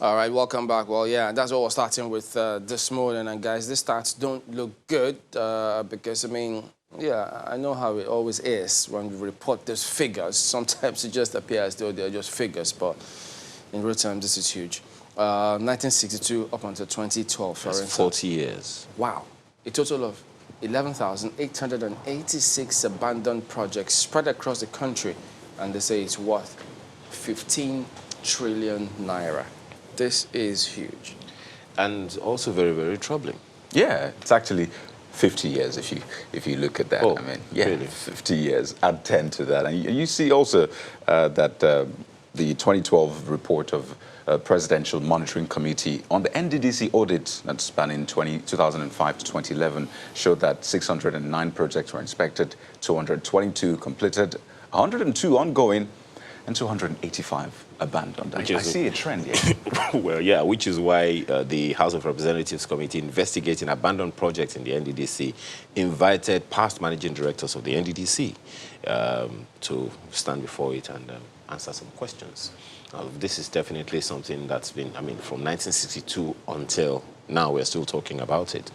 All right, welcome back. Well, yeah, that's what we're starting with this morning. And guys, these stats don't look good because, I mean, yeah, I know how it always is when we report these figures. Sometimes it just appears as though they're just figures, but in real time, this is huge. 1962 up until 2012, for instance. 40 years. Wow. A total of 11,886 abandoned projects spread across the country, and they say it's worth 15 trillion naira. This is huge. And also very, very troubling. Yeah, it's actually 50 years if you look at that. Oh, I mean, yeah, really? 50 years. Add 10 to that. And you see also that the 2012 report of Presidential Monitoring Committee on the NDDC audit that spanning 2005 to 2011 showed that 609 projects were inspected, 222 completed, 102 ongoing, and 285 abandoned. I see a trend, yeah. Well, yeah, which is why the House of Representatives Committee investigating abandoned projects in the NDDC invited past managing directors of the NDDC to stand before it and answer some questions. This is definitely something that's been, I mean, from 1962 until now, we're still talking about it.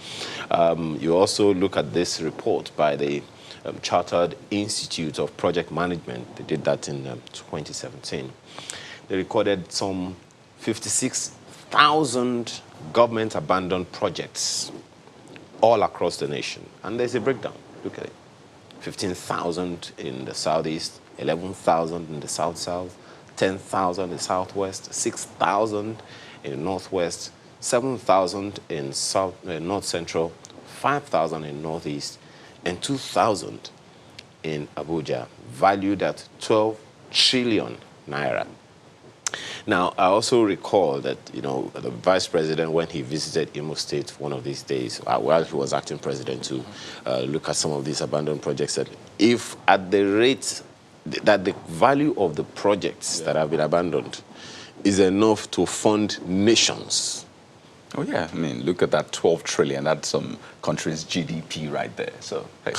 You also look at this report by the Chartered Institute of Project Management. They did that in 2017. They recorded some 56,000 government abandoned projects all across the nation. And there's a breakdown. Look at it. 15,000 in the southeast, 11,000 in the south-south, 10,000 in the southwest, 6,000 in the northwest, 7,000 in north-central, 5,000 in northeast, and 2,000 in Abuja, valued at 12 trillion naira. Now, I also recall that, you know, the vice president, when he visited Imo State one of these days, while he was acting president, to look at some of these abandoned projects, said if at the rate that the value of the projects that have been abandoned is enough to fund nations. Oh, yeah. I mean, look at that 12 trillion. That's some country's GDP right there. So, hey,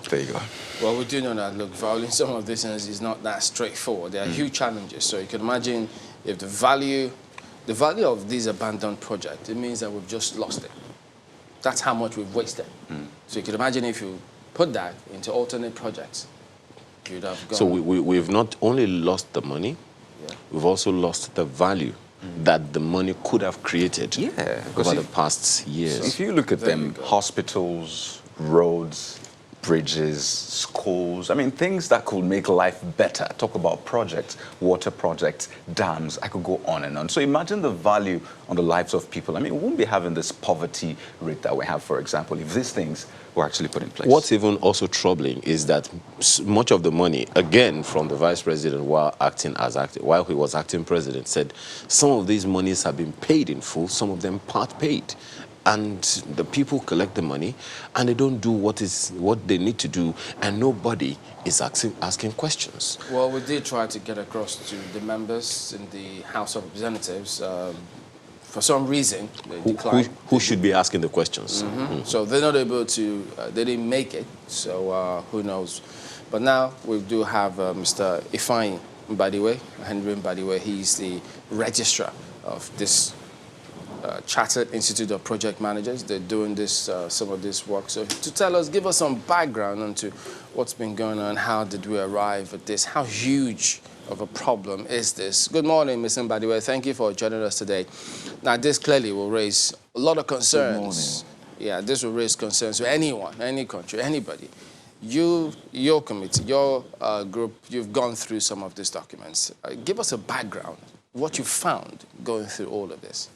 there you go. Well, we do know that, look, valuing some of these things is not that straightforward. There are huge challenges. So you can imagine if the value of these abandoned projects, it means that we've just lost it. That's how much we've wasted. So you can imagine if you put that into alternate projects, you'd have gone. So we've not only lost the money, we've also lost the value that the money could have created over the past years. If you look at them, hospitals, roads, bridges, schools, I mean, things that could make life better. Talk about projects, water projects, dams, I could go on and on. So imagine the value on the lives of people. I mean, we wouldn't be having this poverty rate that we have, for example, if these things were actually put in place. What's even also troubling is that much of the money, again, from the vice president while he was acting president, said some of these monies have been paid in full, some of them part paid. And the people collect the money, and they don't do what they need to do, and nobody is asking questions. Well, we did try to get across to the members in the House of Representatives. For some reason, they declined. Who should be asking the questions? So they're not able to, they didn't make it, so who knows. But now we do have Mr. Ifeanyi Mbadiwe, Henry Mbadiwe. He's the registrar of this Chartered Institute of Project Managers. They're doing this, some of this work. So to tell us, give us some background onto what's been going on, how did we arrive at this, how huge of a problem is this? Good morning, Ms. Mbadiwe. Thank you for joining us today. Now, this clearly will raise a lot of concerns. Good morning. Yeah, this will raise concerns to anyone, any country, anybody. Your committee, your group, you've gone through some of these documents. Give us a background, what you found going through all of this.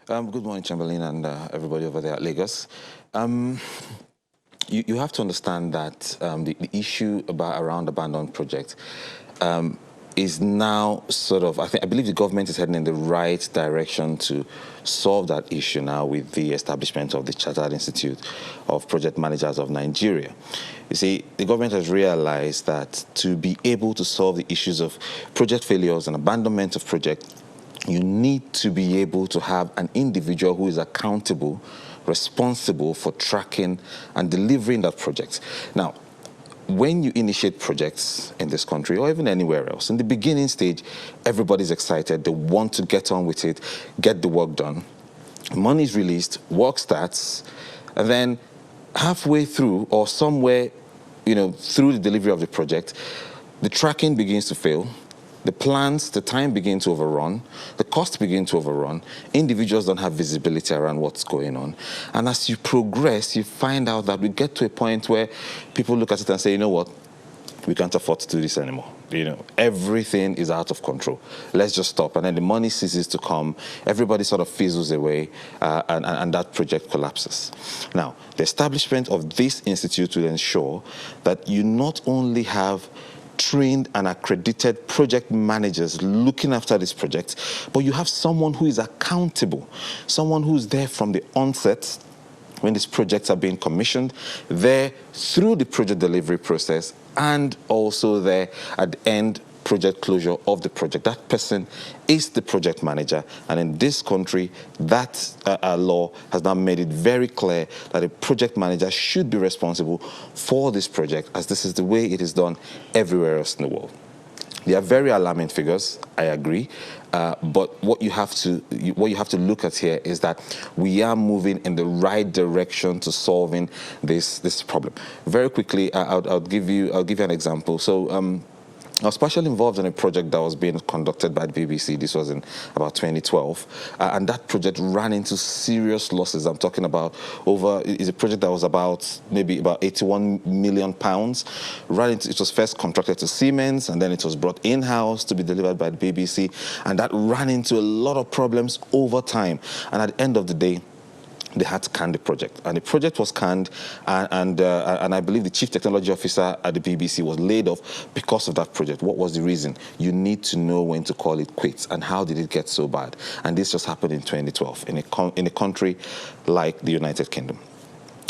Good morning, Chamberlain, and everybody over there at Lagos. You have to understand that the issue around abandoned projects is now sort of, I believe the government is heading in the right direction to solve that issue now with the establishment of the Chartered Institute of Project Managers of Nigeria. You see, the government has realized that to be able to solve the issues of project failures and abandonment of projects, you need to be able to have an individual who is accountable, responsible for tracking and delivering that project. Now, when you initiate projects in this country or even anywhere else, in the beginning stage, everybody's excited. They want to get on with it, get the work done. Money is released, work starts, and then halfway through or somewhere, through the delivery of the project, the tracking begins to fail. The plans, the time begin to overrun, the costs begin to overrun, individuals don't have visibility around what's going on. And as you progress, you find out that we get to a point where people look at it and say, you know what, we can't afford to do this anymore. Everything is out of control. Let's just stop. And then the money ceases to come, everybody sort of fizzles away, and that project collapses. Now, the establishment of this institute will ensure that you not only have trained and accredited project managers looking after this project, but you have someone who is accountable, someone who's there from the onset when these projects are being commissioned, there through the project delivery process, and also there at the end project closure of the project. That person is the project manager, and in this country, that law has now made it very clear that a project manager should be responsible for this project, as this is the way it is done everywhere else in the world. They are very alarming figures, I agree, but what you have to look at here is that we are moving in the right direction to solving this problem. Very quickly, I'll give you an example. So. I was partially involved in a project that was being conducted by the BBC. This was in about 2012. And that project ran into serious losses. I'm talking about it's a project that was maybe about 81 million pounds. It was first contracted to Siemens, and then it was brought in-house to be delivered by the BBC. And that ran into a lot of problems over time. And at the end of the day, they had to can the project, and the project was canned, and I believe the chief technology officer at the BBC was laid off because of that project. What was the reason? You need to know when to call it quits, and how did it get so bad? And this just happened in 2012 in a country like the United Kingdom.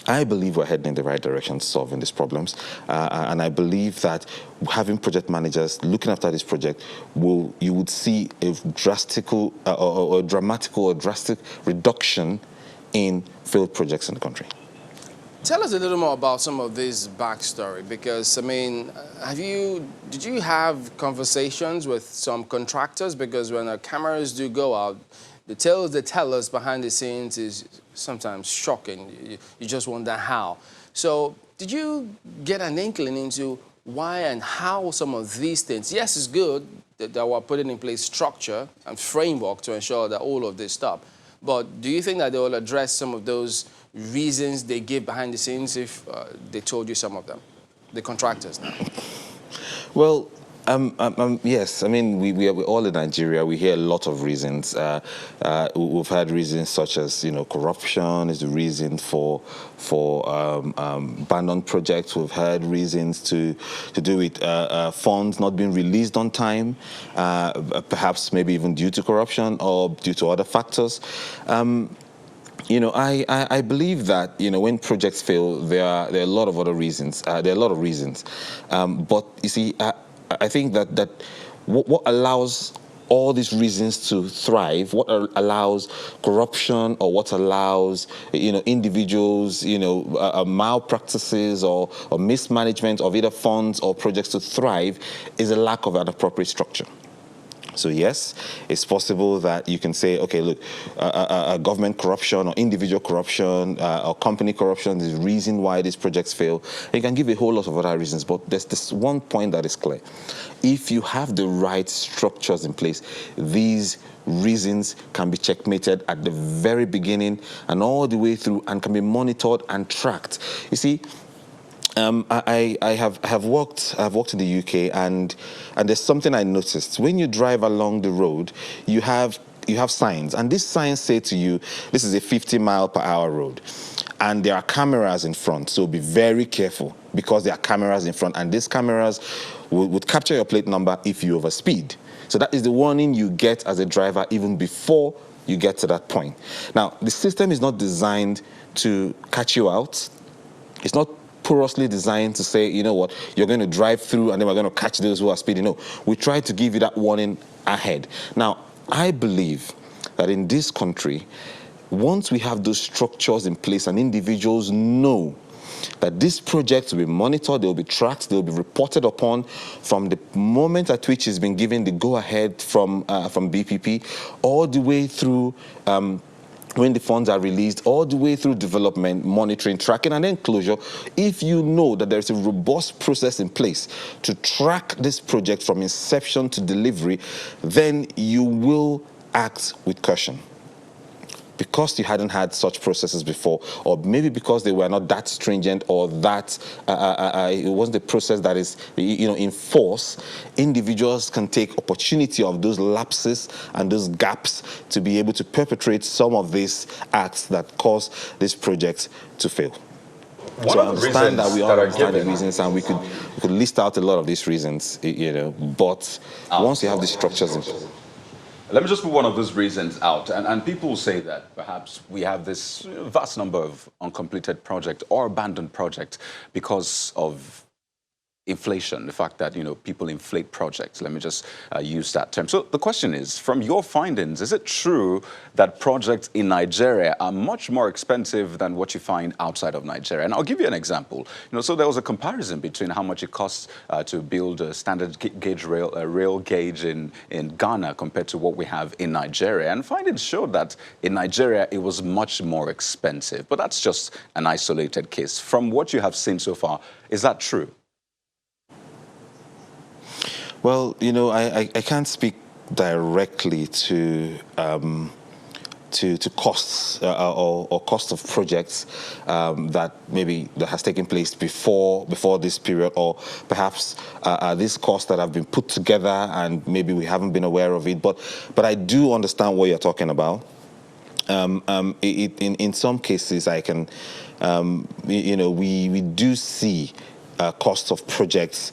I believe we're heading in the right direction to solving these problems, and I believe that having project managers looking after this project you would see a drastic reduction in failed projects in the country. Tell us a little more about some of this backstory, because, I mean, did you have conversations with some contractors? Because when our cameras do go out, the tales they tell us behind the scenes is sometimes shocking. You just wonder how. So did you get an inkling into why and how some of these things, yes, it's good that we're putting in place structure and framework to ensure that all of this stop, but do you think that they will address some of those reasons they give behind the scenes if they told you some of them, the contractors now? Well, yes. I mean, we're all in Nigeria. We hear a lot of reasons. We've had reasons such as, corruption is the reason for abandoned projects. We've had reasons to do with funds not being released on time, perhaps maybe even due to corruption or due to other factors. I believe that, when projects fail, there are a lot of other reasons. There are a lot of reasons. But you see, I think that what allows all these reasons to thrive, what allows corruption or what allows, individuals, malpractices or mismanagement of either funds or projects to thrive is a lack of an appropriate structure. So yes, it's possible that you can say, okay, look, government corruption or individual corruption or company corruption is the reason why these projects fail. And you can give a whole lot of other reasons, but there's this one point that is clear. If you have the right structures in place, these reasons can be checkmated at the very beginning and all the way through, and can be monitored and tracked. You see, I've worked in the UK, and there's something I noticed. When you drive along the road, you have signs, and these signs say to you, this is a 50-mile-per-hour road, and there are cameras in front, so be very careful, because there are cameras in front, and these cameras would capture your plate number if you overspeed. So that is the warning you get as a driver even before you get to that point. Now, the system is not designed to catch you out. It's not porously designed to say, you know what, you're going to drive through and then we're going to catch those who are speeding. No, we try to give you that warning ahead. Now, I believe that in this country, once we have those structures in place and individuals know that these projects will be monitored, they will be tracked, they will be reported upon from the moment at which it's been given the go-ahead from BPP all the way through when the funds are released, all the way through development, monitoring, tracking, and then closure. If you know that there's a robust process in place to track this project from inception to delivery, then you will act with caution. Because you hadn't had such processes before, or maybe because they were not that stringent, or that it wasn't a process that is, in force, individuals can take opportunity of those lapses and those gaps to be able to perpetrate some of these acts that cause these projects to fail. So I understand that we all understand the reasons, and we could list out a lot of these reasons, but once you have these structures in place. Let me just put one of those reasons out. And people say that perhaps we have this vast number of uncompleted projects or abandoned projects because of inflation, the fact that, people inflate projects. Let me just use that term. So the question is, from your findings, is it true that projects in Nigeria are much more expensive than what you find outside of Nigeria? And I'll give you an example. So there was a comparison between how much it costs to build a standard gauge rail gauge in Ghana compared to what we have in Nigeria. And findings showed that in Nigeria, it was much more expensive. But that's just an isolated case. From what you have seen so far, is that true? Well, I can't speak directly to costs or cost of projects that has taken place before this period, or perhaps these costs that have been put together and maybe we haven't been aware of it. But I do understand what you're talking about. In some cases, I can, we do see costs of projects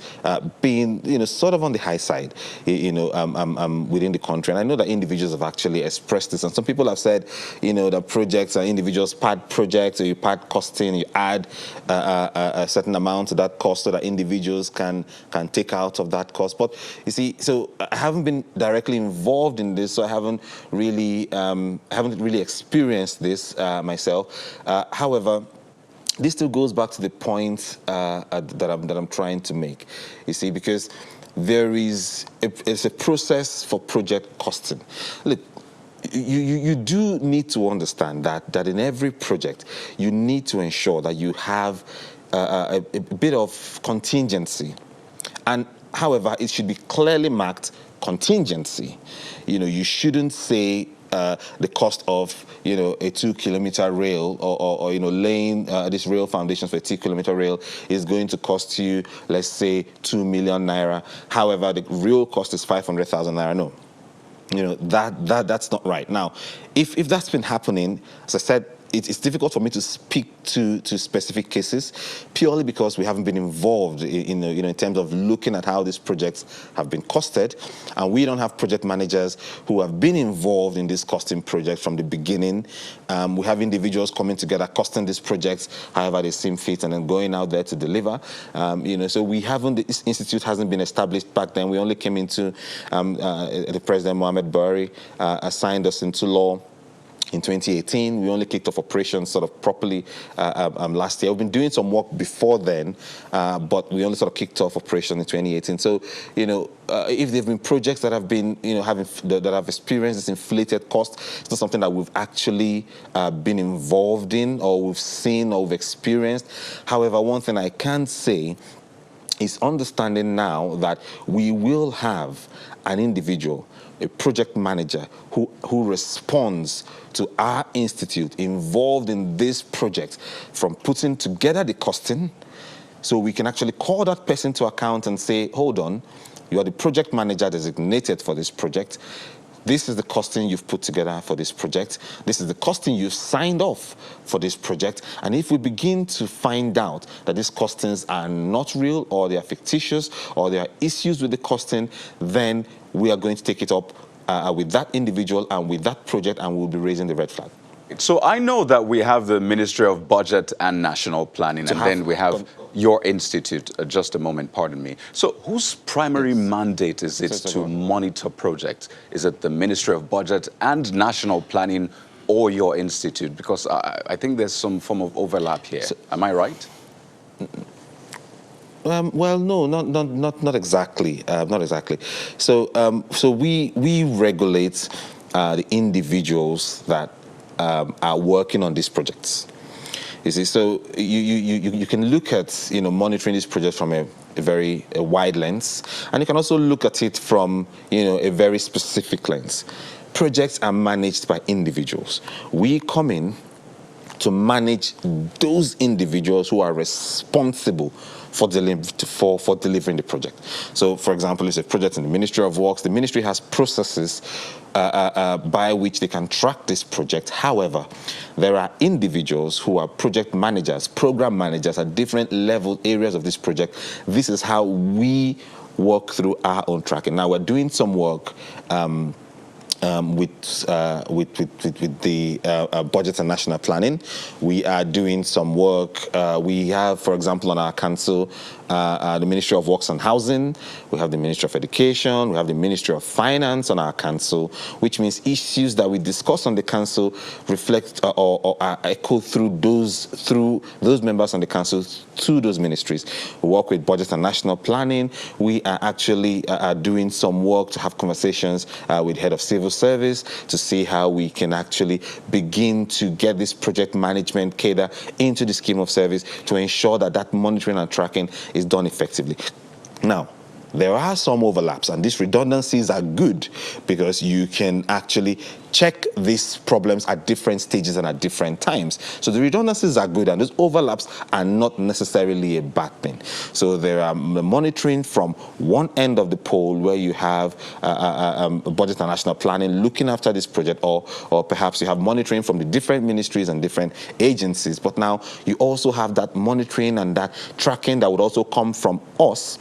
being, sort of on the high side, within the country. And I know that individuals have actually expressed this. And some people have said, that projects are individuals pad projects, or you pad costing, you add a certain amount to that cost so that individuals can take out of that cost. But you see, so I haven't been directly involved in this, so I haven't really experienced this myself. However, this still goes back to the point that I'm trying to make. You see, because it's a process for project costing. Look, you do need to understand that in every project, you need to ensure that you have a bit of contingency. And however, it should be clearly marked contingency. You shouldn't say the cost of, a 2-kilometer rail or laying this rail foundations for a 2-kilometer rail is going to cost you, let's say, 2 million naira. However, the real cost is 500,000 naira. No. That's not right. Now, if that's been happening, as I said, it's difficult for me to speak to specific cases purely because we haven't been involved in terms of looking at how these projects have been costed, and we don't have project managers who have been involved in this costing project from the beginning. We have individuals coming together costing these projects however they seem fit and then going out there to deliver. So we haven't. This institute hasn't been established back then. We only came into the President Mohamed Buhari assigned us into law in 2018. We only kicked off operations sort of properly last year. We've been doing some work before then, but we only sort of kicked off operations in 2018. So, if there've been projects that have been, that have experienced this inflated cost, it's not something that we've actually been involved in, or we've seen, or we've experienced. However, one thing I can say is understanding now that we will have an individual, a project manager who responds to our institute involved in this project, from putting together the costing, so we can actually call that person to account and say, hold on, you are the project manager designated for this project. This is the costing you've put together for this project. This is the costing you've signed off for this project. And if we begin to find out that these costings are not real, or they are fictitious, or there are issues with the costing, then we are going to take it up with that individual and with that project, and we'll be raising the red flag. So I know that we have the Ministry of Budget and National Planning, and then we have your institute. Just a moment, pardon me. So whose primary mandate is it to monitor projects? Is it the Ministry of Budget and National Planning, or your institute? Because I think there's some form of overlap here. Am I right? Well, no, not exactly. Not exactly. So we regulate the individuals that are working on these projects. You see, so you can look at monitoring these projects from a very wide lens, and you can also look at it from a very specific lens. Projects are managed by individuals. We come in to manage those individuals who are responsible for delivering the project. So, for example, it's a project in the Ministry of Works. The ministry has processes by which they can track this project. However, there are individuals who are project managers, program managers at different level areas of this project. This is how we work through our own tracking. Now, we're doing some work with the budget and national planning. We are doing some work. We have, for example, on our council, the Ministry of Works and Housing. We have the Ministry of Education. We have the Ministry of Finance on our council, which means issues that we discuss on the council reflect or are echoed through those members on the council to those ministries. We work with budget and national planning. We are actually doing some work to have conversations with head of civil service to see how we can actually begin to get this project management cadre into the scheme of service to ensure that that monitoring and tracking is done effectively. Now, there are some overlaps, and these redundancies are good because you can actually check these problems at different stages and at different times. So the redundancies are good, and those overlaps are not necessarily a bad thing. So there are monitoring from one end of the pole where you have budget and national planning looking after this project, or perhaps you have monitoring from the different ministries and different agencies. But now you also have that monitoring and that tracking that would also come from us.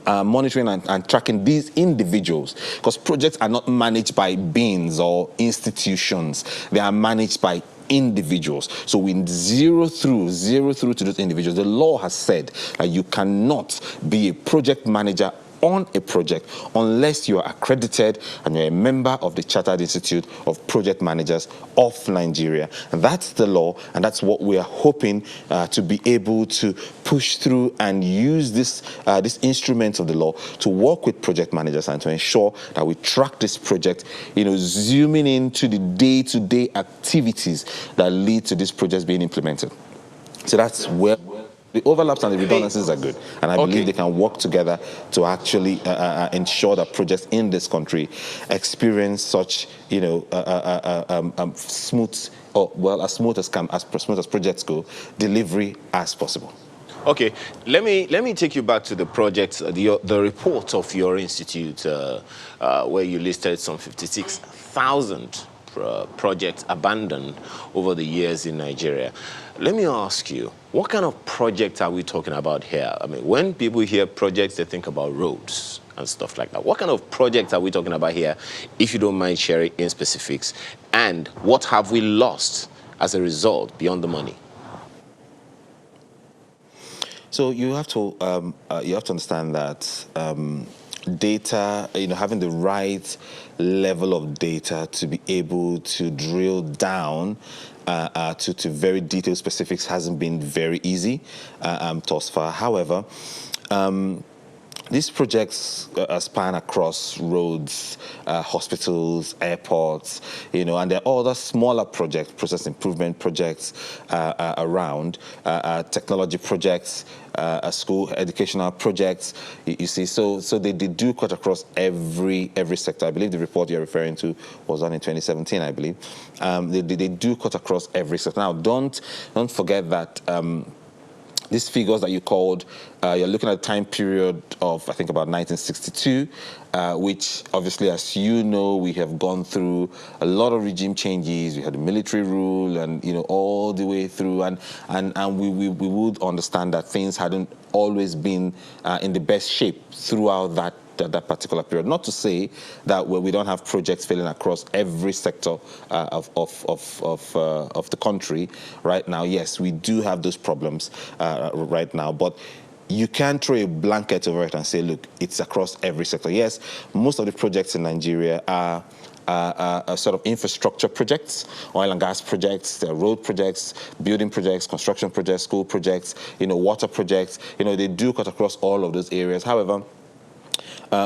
Monitoring and tracking these individuals, because projects are not managed by beings or institutions. They are managed by individuals. So we zero through to those individuals. The law has said that you cannot be a project manager on a project unless you are accredited and you're a member of the Chartered Institute of Project Managers of Nigeria. And that's the law, and that's what we are hoping to be able to push through and use this instrument of the law to work with project managers and to ensure that we track this project, zooming into the day-to-day activities that lead to these projects being implemented. So that's where the overlaps and the redundancies are good, and I believe they can work together to actually ensure that projects in this country experience such, smooth, or well, as smooth as projects go, delivery as possible. Okay, let me take you back to the project, the report of your institute, where you listed some 56,000 projects abandoned over the years in Nigeria. Let me ask you, what kind of projects are we talking about here? I mean, when people hear projects, they think about roads and stuff like that. What kind of projects are we talking about here, if you don't mind sharing in specifics? And what have we lost as a result beyond the money? So you have to understand that data, having the right level of data to be able to drill down to very detailed specifics hasn't been very easy thus far. However, these projects span across roads, hospitals, airports, and there are other smaller projects, process improvement projects around, technology projects, school educational projects. You see, so they do cut across every sector. I believe the report you're referring to was done in 2017. I believe they do cut across every sector. Now, don't forget that. These figures that you called, you're looking at a time period of, I think, about 1962, which obviously, as you know, we have gone through a lot of regime changes. We had the military rule and, all the way through. And we would understand that things hadn't always been in the best shape throughout that particular period. Not to say that we don't have projects failing across every sector of the country right now. Yes, we do have those problems right now, but you can't throw a blanket over it and say, look, it's across every sector. Yes, most of the projects in Nigeria are sort of infrastructure projects, oil and gas projects, road projects, building projects, construction projects, school projects, water projects. They do cut across all of those areas. However,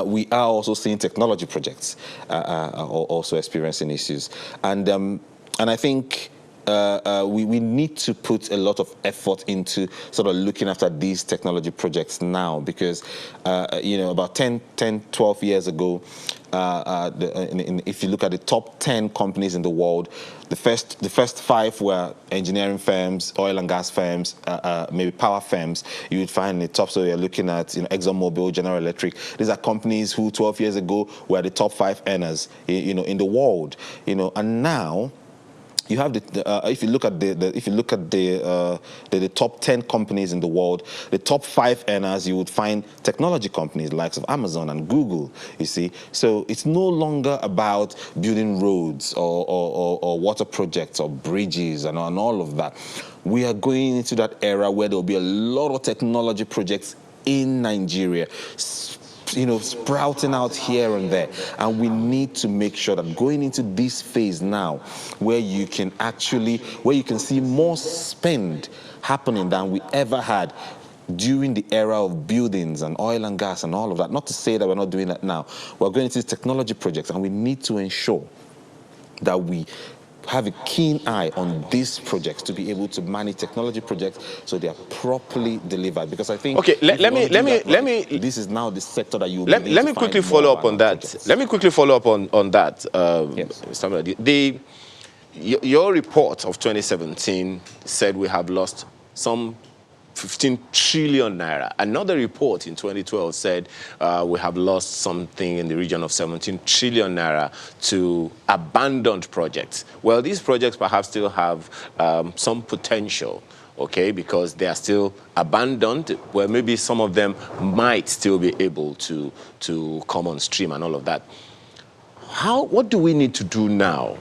we are also seeing technology projects also experiencing issues, and I think we need to put a lot of effort into sort of looking after these technology projects now, because about 12 years ago, if you look at the top 10 companies in the world, the first 5 were engineering firms, oil and gas firms, maybe power firms. You would find in the top. So you're looking at ExxonMobil, General Electric. These are companies who 12 years ago were the top 5 earners in the world. And now you have if you look at the top 10 companies in the world, the top 5 earners, you would find technology companies likes of Amazon and Google. You see, so it's no longer about building roads or water projects or bridges and all of that. We are going into that era where there will be a lot of technology projects in Nigeria, sprouting out here and there. And we need to make sure that going into this phase now, where you can see more spend happening than we ever had during the era of buildings and oil and gas and all of that. Not to say that we're not doing that now. We're going into technology projects, and we need to ensure that we have a keen eye on these projects to be able to manage technology projects so they are properly delivered. Because I think this is now the sector that you let me quickly follow up on that. Let me quickly follow up on that. Yes. Your report of 2017 said we have lost some 15 trillion naira. Another report in 2012 said we have lost something in the region of 17 trillion naira to abandoned projects. Well, these projects perhaps still have some potential, okay, because they are still abandoned, where maybe some of them might still be able to come on stream and all of that. What do we need to do now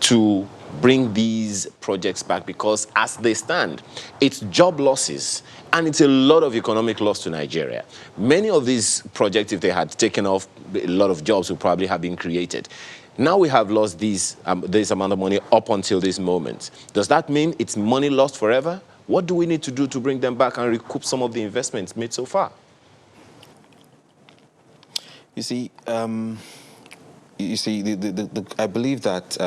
to bring these projects back? Because as they stand, it's job losses and it's a lot of economic loss to Nigeria. Many of these projects, if they had taken off, a lot of jobs would probably have been created. Now we have lost this amount of money up until this moment. Does that mean it's money lost forever? What do we need to do to bring them back and recoup some of the investments made so far? You see, I believe that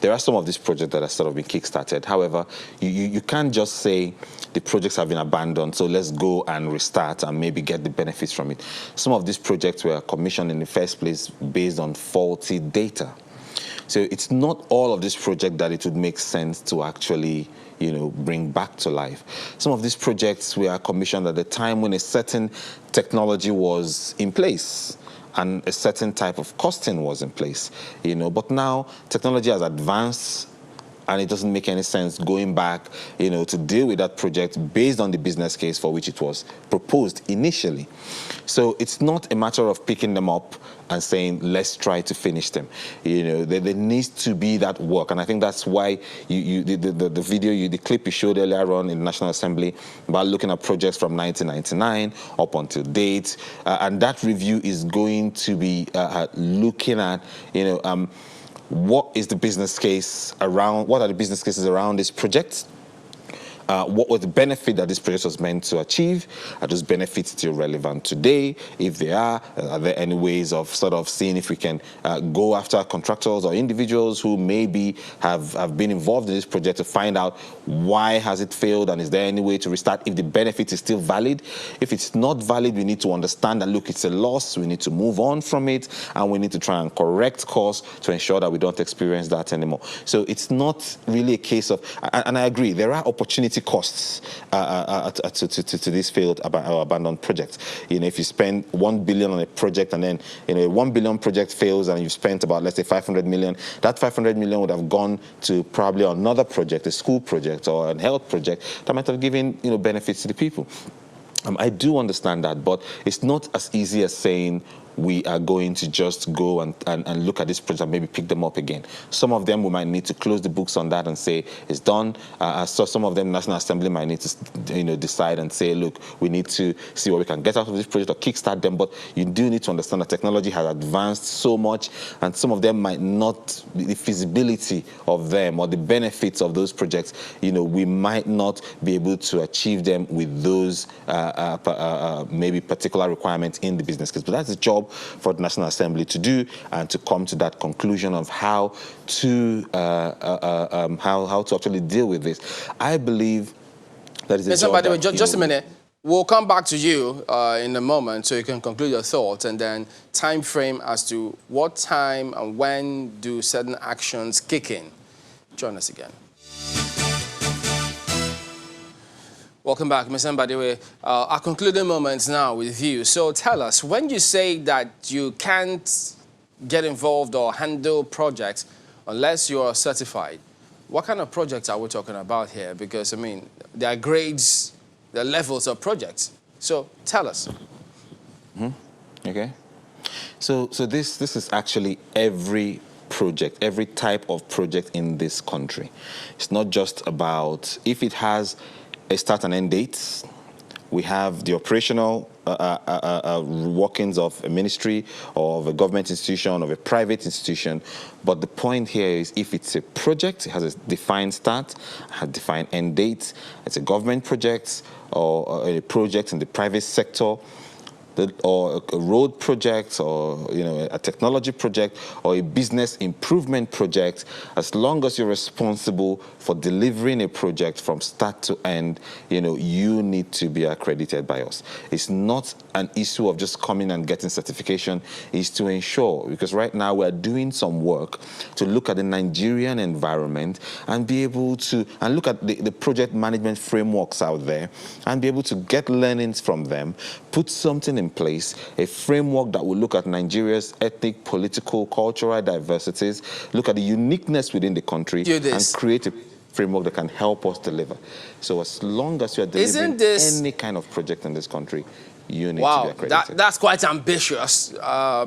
there are some of these projects that have sort of been kickstarted. However, you can't just say the projects have been abandoned, so let's go and restart and maybe get the benefits from it. Some of these projects were commissioned in the first place based on faulty data. So it's not all of this project that it would make sense to actually bring back to life. Some of these projects were commissioned at the time when a certain technology was in place and a certain type of costing was in place, But now technology has advanced, and it doesn't make any sense going back, to deal with that project based on the business case for which it was proposed initially. So it's not a matter of picking them up and saying, let's try to finish them. There needs to be that work. And I think that's why the clip you showed earlier on in the National Assembly about looking at projects from 1999 up until date, and that review is going to be looking at, what is the business case around, what are the business cases around this project? What was the benefit that this project was meant to achieve? Are those benefits still relevant today? If they are there any ways of sort of seeing if we can go after contractors or individuals who maybe have been involved in this project to find out why has it failed, and is there any way to restart if the benefit is still valid? If it's not valid, we need to understand that, look, it's a loss, we need to move on from it, and we need to try and correct course to ensure that we don't experience that anymore. So it's not really a case of, and I agree, there are opportunity costs to this failed or abandoned project. If you spend 1 billion on a project and then a 1 billion project fails and you've spent about, let's say, 500 million, that 500 million would have gone to probably another project, a school project or a health project that might have given benefits to the people. I do understand that, but it's not as easy as saying we are going to just go and look at this project and maybe pick them up again. Some of them we might need to close the books on that and say it's done. So some of them National Assembly might need to decide and say, look, we need to see what we can get out of this project or kickstart them. But you do need to understand that technology has advanced so much, and some of them might not be the feasibility of them or the benefits of those projects. We might not be able to achieve them with those maybe particular requirements in the business case. But that's the job for the National Assembly to do, and to come to that conclusion of how to actually deal with this. I believe that is a job By the way, that, just a minute. We'll come back to you in a moment so you can conclude your thoughts, and then time frame as to what time and when do certain actions kick in. Join us again. Welcome back, Mr. Mbadiwe. Our concluding moments now with you. So tell us, when you say that you can't get involved or handle projects unless you are certified, what kind of projects are we talking about here? Because, I mean, there are grades, there are levels of projects. So tell us. Okay. So this is actually every project, every type of project in this country. It's not just about if it has a start and end date. We have the operational workings of a ministry or of a government institution, of a private institution. But the point here is, if it's a project, it has a defined start, has a defined end date, it's a government project or a project in the private sector, or a road project, or a technology project, or a business improvement project, as long as you're responsible for delivering a project from start to end, you need to be accredited by us. It's not an issue of just coming and getting certification. It's to ensure, because right now we're doing some work to look at the Nigerian environment and be able to, and look at the project management frameworks out there and be able to get learnings from them, put something in place, a framework that will look at Nigeria's ethnic, political, cultural diversities, look at the uniqueness within the country, and create a framework that can help us deliver. So as long as you are delivering any kind of project in this country, you need to be accredited. That's quite ambitious,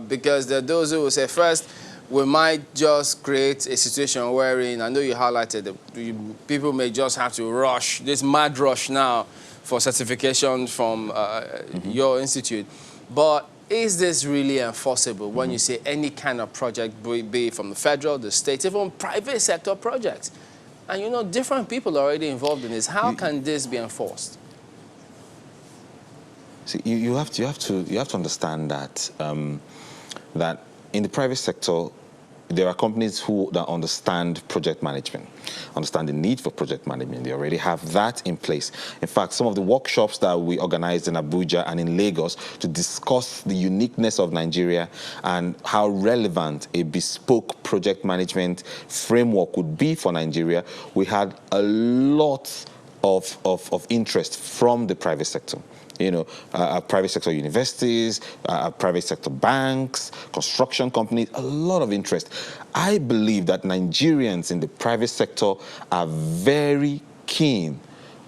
because there are those who will say, first, we might just create a situation wherein, I know you highlighted that people may just have to rush, this mad rush now, for certification from your institute. But is this really enforceable when you say any kind of project, be it from the federal, the state, even private sector projects? And different people are already involved in this. How can this be enforced? See, you have to understand that that in the private sector, there are companies that understand project management, understand the need for project management. They already have that in place. In fact, some of the workshops that we organized in Abuja and in Lagos to discuss the uniqueness of Nigeria and how relevant a bespoke project management framework would be for Nigeria, we had a lot of interest from the private sector. Private sector universities, private sector banks, construction companies, a lot of interest. I believe that Nigerians in the private sector are very keen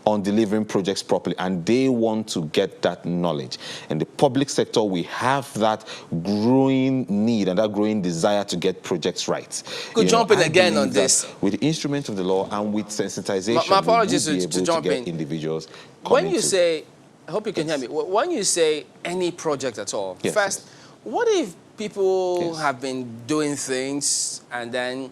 on delivering projects properly, and they want to get that knowledge. In the public sector, we have that growing need and that growing desire to get projects right. Could jump in again on this. With the instruments of the law and with sensitization, my apologies we will be able to jump get in. Individuals when you say, I hope you can hear me. When you say any project at all, first, what if people have been doing things and then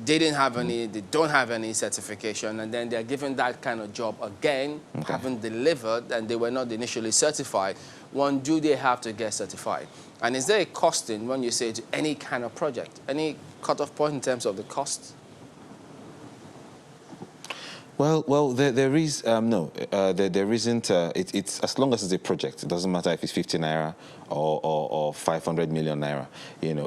they don't have any certification, and then they're given that kind of job again, haven't delivered, and they were not initially certified? Do they have to get certified? And is there a costing when you say to any kind of project? Any cutoff point in terms of the cost? Well, there is no. There isn't. It's as long as it's a project. It doesn't matter if it's 50 naira or 500 million naira.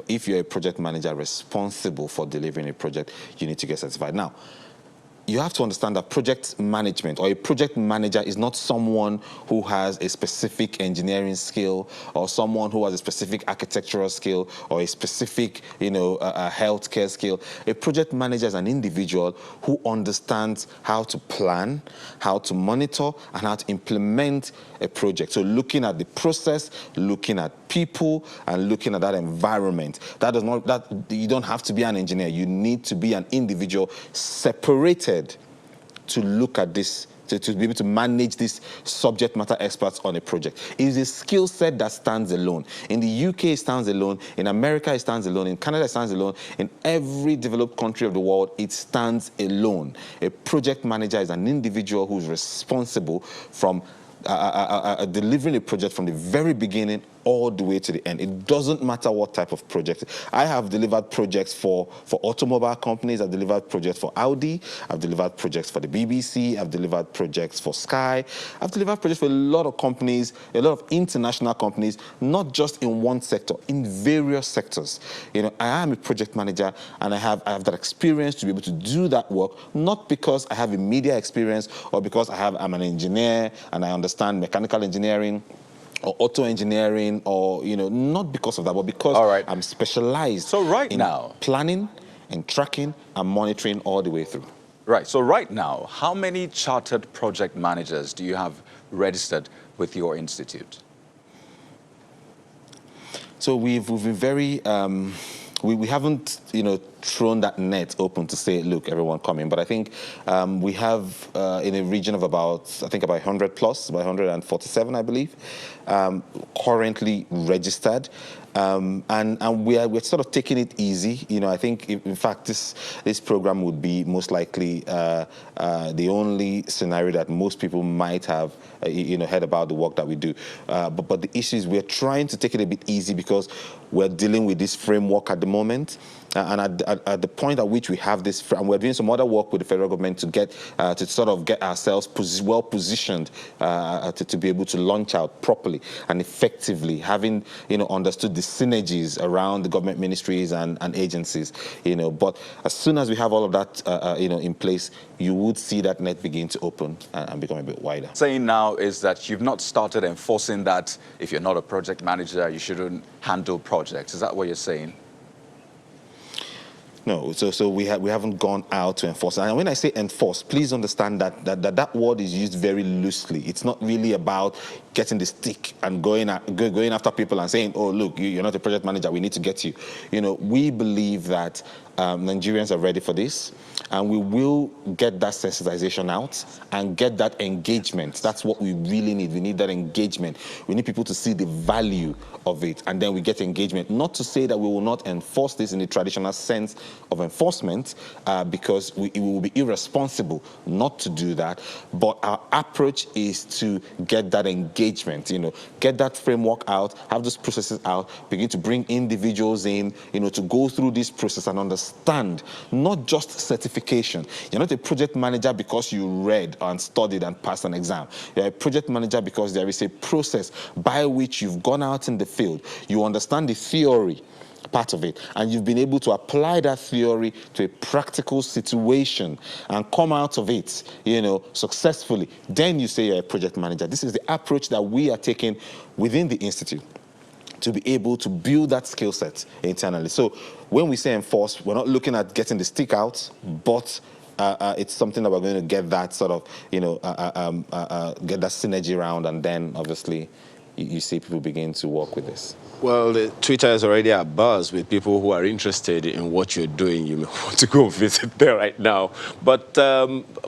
If you're a project manager responsible for delivering a project, you need to get certified. Now, you have to understand that project management or a project manager is not someone who has a specific engineering skill or someone who has a specific architectural skill or a specific, healthcare skill. A project manager is an individual who understands how to plan, how to monitor, and how to implement a project. So looking at the process, looking at people, and looking at that environment. You don't have to be an engineer. You need to be an individual separated to look at this, to be able to manage these subject matter experts on a project. It is a skill set that stands alone. In the UK, it stands alone. In America, it stands alone. In Canada, it stands alone. In every developed country of the world, it stands alone. A project manager is an individual who's responsible from delivering a project from the very beginning all the way to the end. It doesn't matter what type of project. I have delivered projects for automobile companies. I've delivered projects for Audi. I've delivered projects for the BBC. I've delivered projects for Sky. I've delivered projects for a lot of companies, a lot of international companies, not just in one sector, in various sectors. I am a project manager, and I have that experience to be able to do that work, not because I have a media experience or because I'm an engineer and I understand mechanical engineering or auto engineering, or not because of that, but because I'm specialized in now, planning and tracking and monitoring all the way through. Right. So right now, how many chartered project managers do you have registered with your institute? So we've been very we haven't thrown that net open to say, look, everyone come in. But I think we have in a region of about 100 plus, about 147, I believe, currently registered. And we're sort of taking it easy. I think, in fact, this program would be most likely the only scenario that most people might have, heard about the work that we do. But the issue is we're trying to take it a bit easy because we're dealing with this framework at the moment. And at the point at which we have this, and we're doing some other work with the federal government to get ourselves well positioned to be able to launch out properly and effectively, having understood the synergies around the government ministries and agencies. But as soon as we have all of that in place, you would see that net begin to open and become a bit wider. Saying now is that you've not started enforcing that if you're not a project manager, you shouldn't handle projects. Is that what you're saying? No, so we haven't gone out to enforce. And when I say enforce, please understand that word is used very loosely. It's not really about getting the stick and going after people and saying, oh, look, you're not a project manager, we need to get you. We believe that Nigerians are ready for this, and we will get that sensitization out and get that engagement. That's what we really need. We need that engagement. We need people to see the value of it, and then we get engagement. Not to say that we will not enforce this in the traditional sense of enforcement, because it will be irresponsible not to do that, but our approach is to get that engagement, get that framework out, have those processes out, begin to bring individuals in, to go through this process and understand not just certification. You're not a project manager because you read and studied and passed an exam. You're a project manager because there is a process by which you've gone out in the field, you understand the theory part of it, and you've been able to apply that theory to a practical situation and come out of it, successfully. Then you say you're a project manager. This is the approach that we are taking within the institute to be able to build that skill set internally. So when we say enforce, we're not looking at getting the stick out, but it's something that we're going to get that sort of, get that synergy around, and then obviously you see people begin to work with this. Well, Twitter is already abuzz with people who are interested in what you're doing. You may want to go visit there right now. But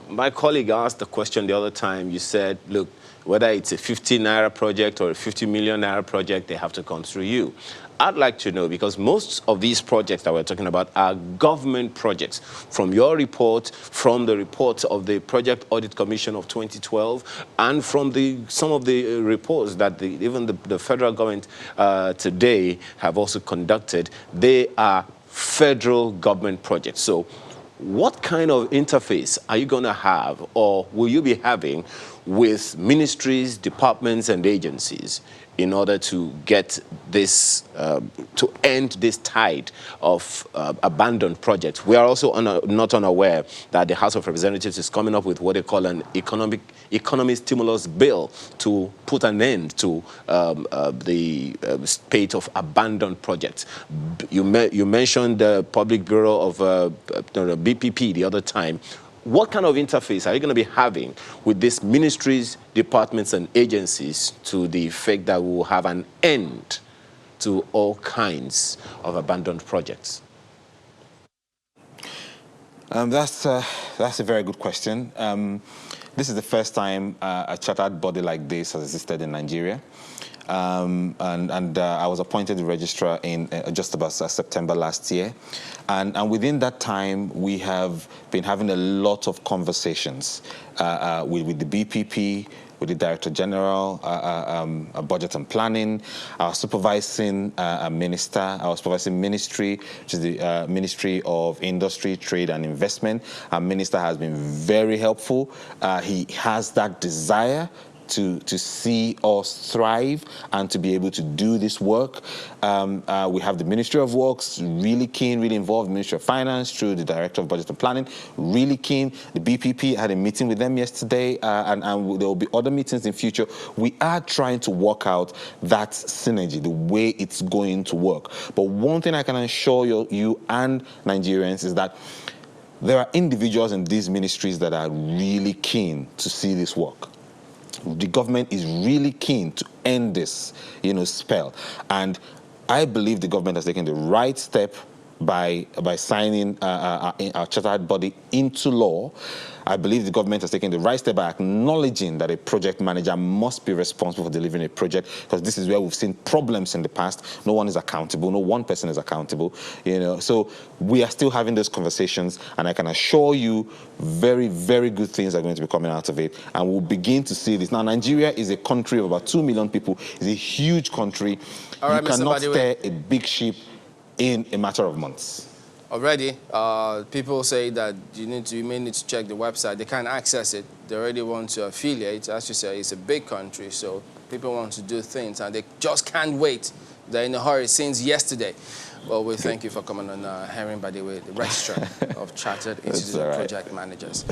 my colleague asked the question the other time. You said, look, whether it's a 50 naira project or a 50 million naira project, they have to come through you. I'd like to know, because most of these projects that we're talking about are government projects. From your report, from the reports of the Project Audit Commission of 2012, and from some of the reports that even the federal government today have also conducted, they are federal government projects. So what kind of interface are you going to have, or will you be having, with ministries, departments, and agencies in order to get this to end this tide of abandoned projects. We are also not unaware that the House of Representatives is coming up with what they call an economy stimulus bill to put an end to the spate of abandoned projects. You mentioned the Public Bureau of BPP the other time. What kind of interface are you going to be having with these ministries, departments, and agencies to the effect that we will have an end to all kinds of abandoned projects? That's a very good question. This is the first time a chartered body like this has existed in Nigeria. I was appointed the registrar in just about September last year. And within that time, we have been having a lot of conversations with the BPP, with the Director General, Budget and Planning, our supervising minister, our supervising ministry, which is the Ministry of Industry, Trade and Investment. Our minister has been very helpful. He has that desire to see us thrive and to be able to do this work. We have the Ministry of Works, really keen, really involved, Ministry of Finance through the Director of Budget and Planning, really keen. The BPP had a meeting with them yesterday, and there will be other meetings in future. We are trying to work out that synergy, the way it's going to work. But one thing I can assure you and Nigerians is that there are individuals in these ministries that are really keen to see this work. The government is really keen to end this, spell. And I believe the government has taken the right step by signing our chartered body into law. I believe the government has taken the right step by acknowledging that a project manager must be responsible for delivering a project, because this is where we've seen problems in the past. No one is accountable. No one person is accountable. So we are still having those conversations, and I can assure you very, very good things are going to be coming out of it, and we'll begin to see this. Now, Nigeria is a country of about 2 million people. It's a huge country. All right, you cannot steer a big ship in a matter of months. Already, people say that you may need to check the website. They can't access it. They already want to affiliate. As you say, it's a big country, so people want to do things, and they just can't wait. They're in a hurry since yesterday. Well, we thank you for coming on, Henry, by the way, the registrar of Chartered Institute of Project Managers.